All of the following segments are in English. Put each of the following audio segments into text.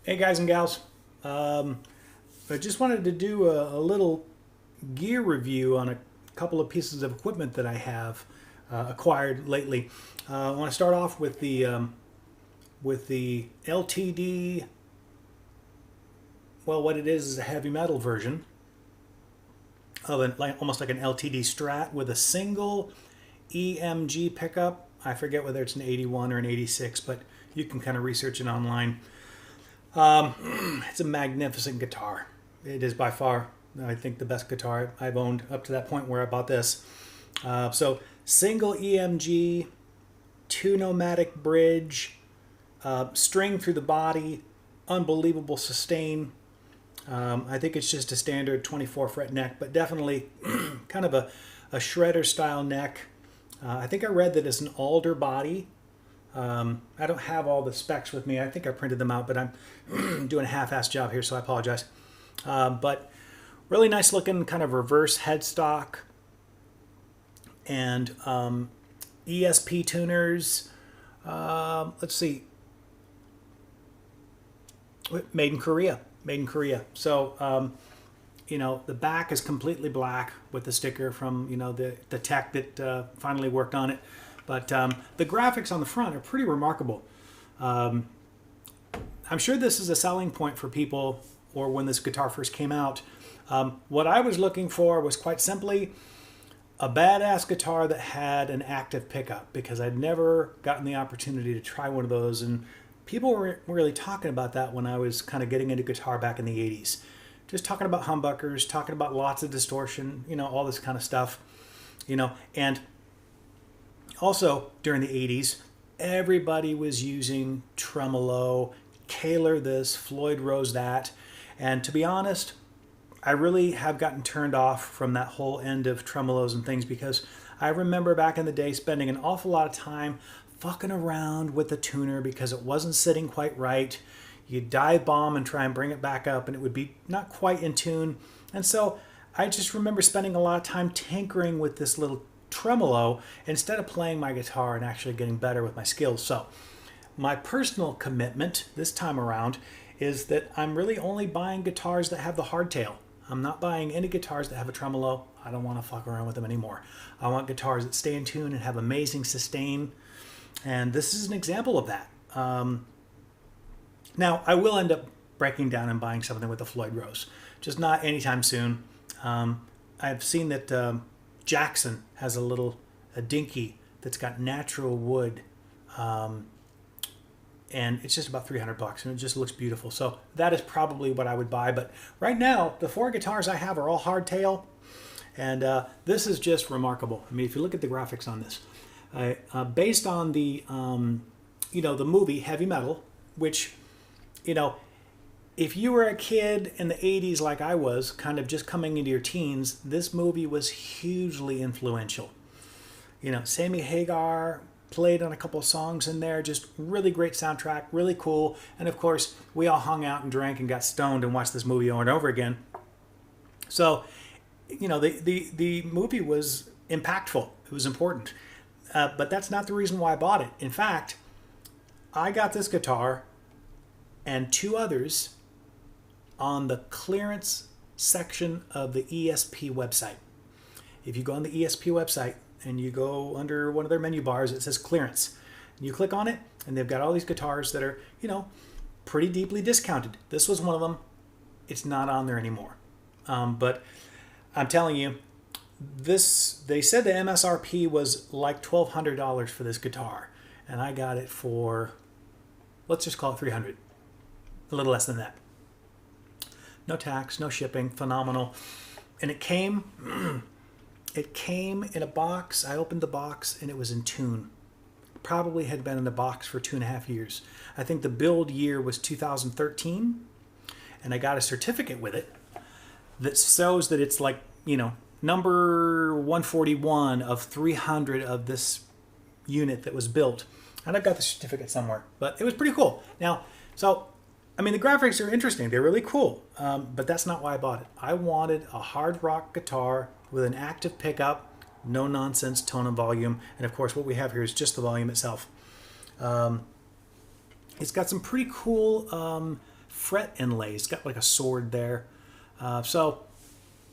Hey guys and gals, I just wanted to do a little gear review on a couple of pieces of equipment that I have acquired lately. I want to start off with the LTD. Well, what it is a heavy metal version of almost like an LTD Strat with a single EMG pickup. I forget whether it's an 81 or an 86, but you can kind of research it online. It's a magnificent guitar. It is by far, I think, the best guitar I've owned up to that point where I bought this. So single EMG, two nomadic bridge, string through the body, unbelievable sustain. I think it's just a standard 24 fret neck, but definitely kind of a shredder style neck. I think I read that it's an alder body. I don't have all the specs with me. I think I printed them out, but I'm doing a half-assed job here, so I apologize. But really nice looking kind of reverse headstock and ESP tuners. Let's see. Made in Korea. Made in Korea. So, the back is completely black with the sticker from, the tech that finally worked on it. But the graphics on the front are pretty remarkable. I'm sure this is a selling point for people, or when this guitar first came out. What I was looking for was quite simply a badass guitar that had an active pickup, because I'd never gotten the opportunity to try one of those, and people weren't really talking about that when I was kind of getting into guitar back in the 80s. Just talking about humbuckers, talking about lots of distortion, all this kind of stuff, and also, during the 80s, everybody was using tremolo, Kahler this, Floyd Rose that. And to be honest, I really have gotten turned off from that whole end of tremolos and things, because I remember back in the day spending an awful lot of time fucking around with the tuner because it wasn't sitting quite right. You'd dive bomb and try and bring it back up, and it would be not quite in tune. And so I just remember spending a lot of time tinkering with this little tremolo instead of playing my guitar and actually getting better with my skills. So my personal commitment this time around is that I'm really only buying guitars that have the hardtail. I'm not buying any guitars that have a tremolo. I don't want to fuck around with them anymore. I want guitars that stay in tune and have amazing sustain, and this is an example of that. Now I will end up breaking down and buying something with a Floyd Rose, just not anytime soon. I've seen that Jackson has a dinky that's got natural wood, and it's just about $300, and it just looks beautiful. So that is probably what I would buy. But right now, the four guitars I have are all hardtail, and this is just remarkable. I mean, if you look at the graphics on this, based on the the movie Heavy Metal, which if you were a kid in the 80s like I was, kind of just coming into your teens, this movie was hugely influential. Sammy Hagar played on a couple of songs in there, just really great soundtrack, really cool. And of course, we all hung out and drank and got stoned and watched this movie over and over again. So, the movie was impactful. It was important. But that's not the reason why I bought it. In fact, I got this guitar and two others on the clearance section of the ESP website. If you go on the ESP website and you go under one of their menu bars, it says clearance. And you click on it, and they've got all these guitars that are, pretty deeply discounted. This was one of them. It's not on there anymore. But I'm telling you, they said the MSRP was like $1,200 for this guitar. And I got it for, let's just call it $300. A little less than that. No tax, no shipping, phenomenal. And it came in a box. I opened the box and it was in tune. Probably had been in the box for 2.5 years. I think the build year was 2013, and I got a certificate with it that shows that it's like, number 141 of 300 of this unit that was built. And I've got the certificate somewhere, but it was pretty cool. Now, the graphics are interesting. They're really cool, but that's not why I bought it. I wanted a hard rock guitar with an active pickup, no nonsense tone and volume, and of course what we have here is just the volume itself. It's got some pretty cool fret inlay. It's got like a sword there. So,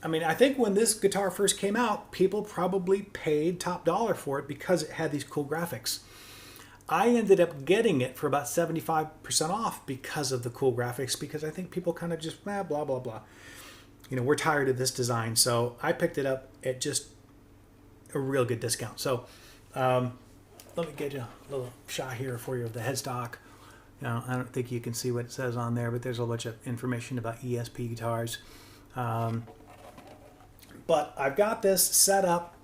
I mean, I think when this guitar first came out, people probably paid top dollar for it because it had these cool graphics. I ended up getting it for about 75% off because of the cool graphics, because I think people kind of just, blah, blah, blah. You know, we're tired of this design. So I picked it up at just a real good discount. So let me get you a little shot here for you of the headstock. You know, I don't think you can see what it says on there, but there's a bunch of information about ESP guitars. But I've got this set up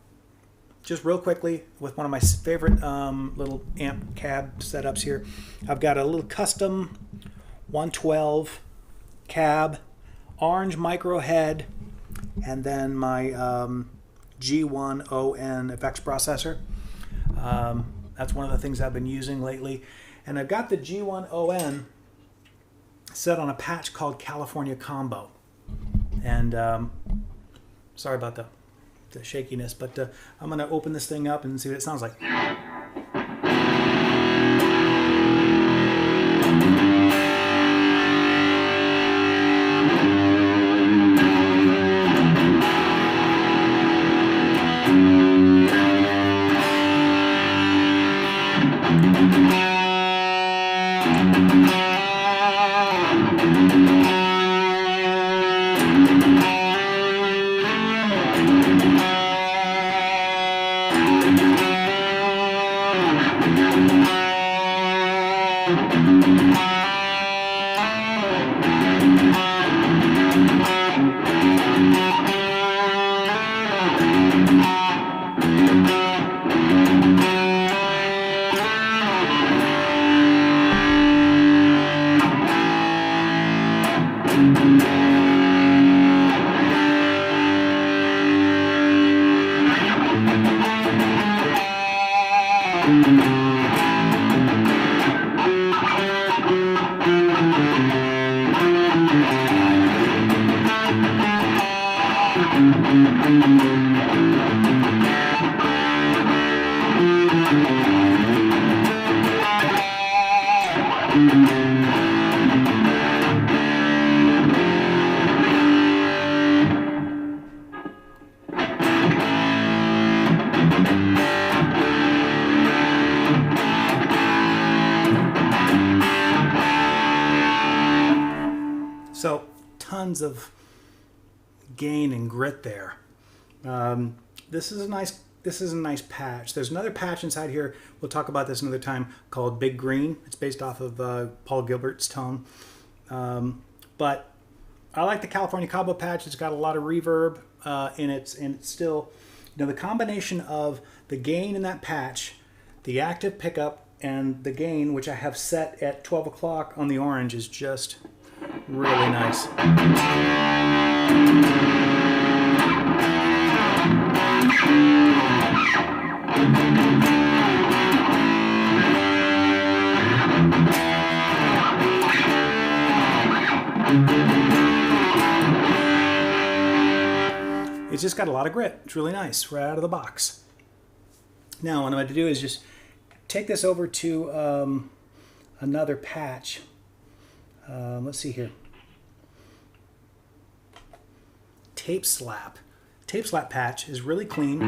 just real quickly with one of my favorite little amp cab setups here. I've got a little custom 112 cab, orange micro head, and then my G1ON effects processor. That's one of the things I've been using lately. And I've got the G1ON set on a patch called California Combo. And sorry about the shakiness, but I'm going to open this thing up and see what it sounds like. So tons of gain and grit there. This is a nice patch. There's another patch inside here. We'll talk about this another time, called Big Green. It's based off of Paul Gilbert's tone. But I like the California Combo patch. It's got a lot of reverb in it, and it's still, you know, the combination of the gain in that patch, the active pickup, and the gain, which I have set at 12 o'clock on the orange, is just really nice. It's just got a lot of grit. It's really nice right out of the box. Now what I'm going to do is just take this over to another patch. Let's see here. Tape slap. Tape slap patch is really clean.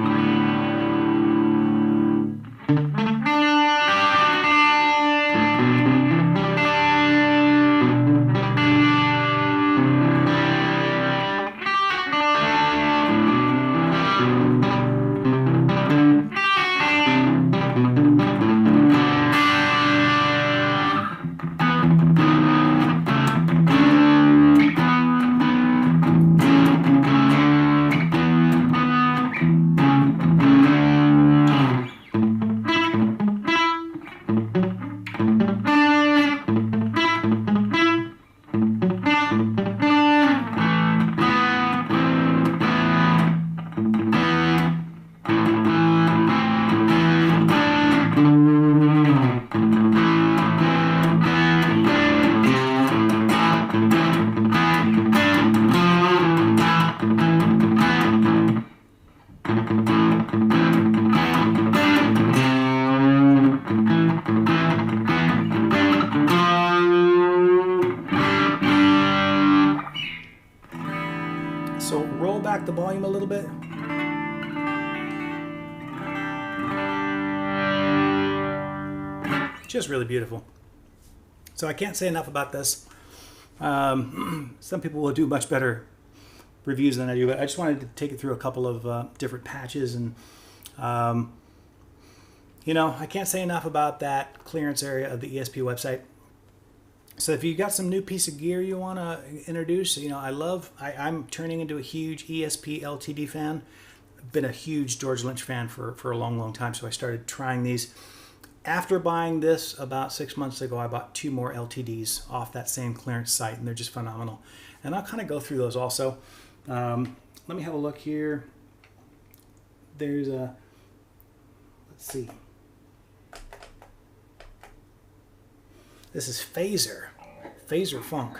back the volume a little bit. Just really beautiful. So I can't say enough about this. Some people will do much better reviews than I do, but I just wanted to take it through a couple of different patches, and you know, I can't say enough about that clearance area of the ESP website. So if you got some new piece of gear you want to introduce, you know, I'm turning into a huge ESP LTD fan. I've been a huge George Lynch fan for a long, long time, so I started trying these. After buying this about 6 months ago, I bought 2 more LTDs off that same clearance site, and they're just phenomenal. And I'll kind of go through those also. Let me have a look here. There's a, let's see. This is Phaser Funk.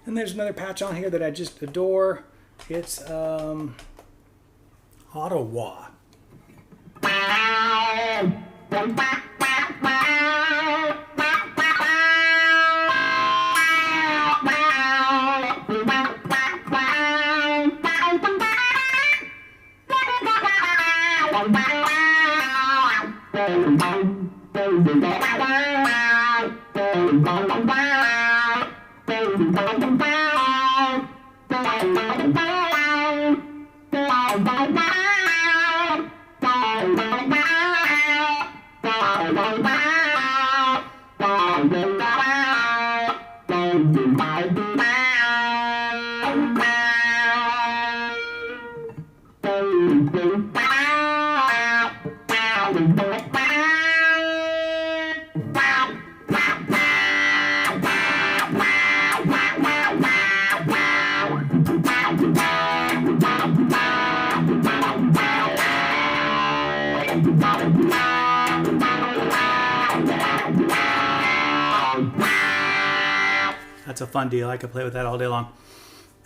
And there's another patch on here that I just adore. It's Ottawa. That's a fun deal. I could play with that all day long.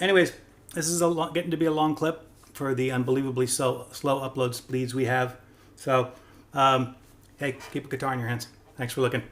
Anyways, this is getting to be a long clip for the unbelievably slow upload speeds we have. So, hey, keep a guitar in your hands. Thanks for looking.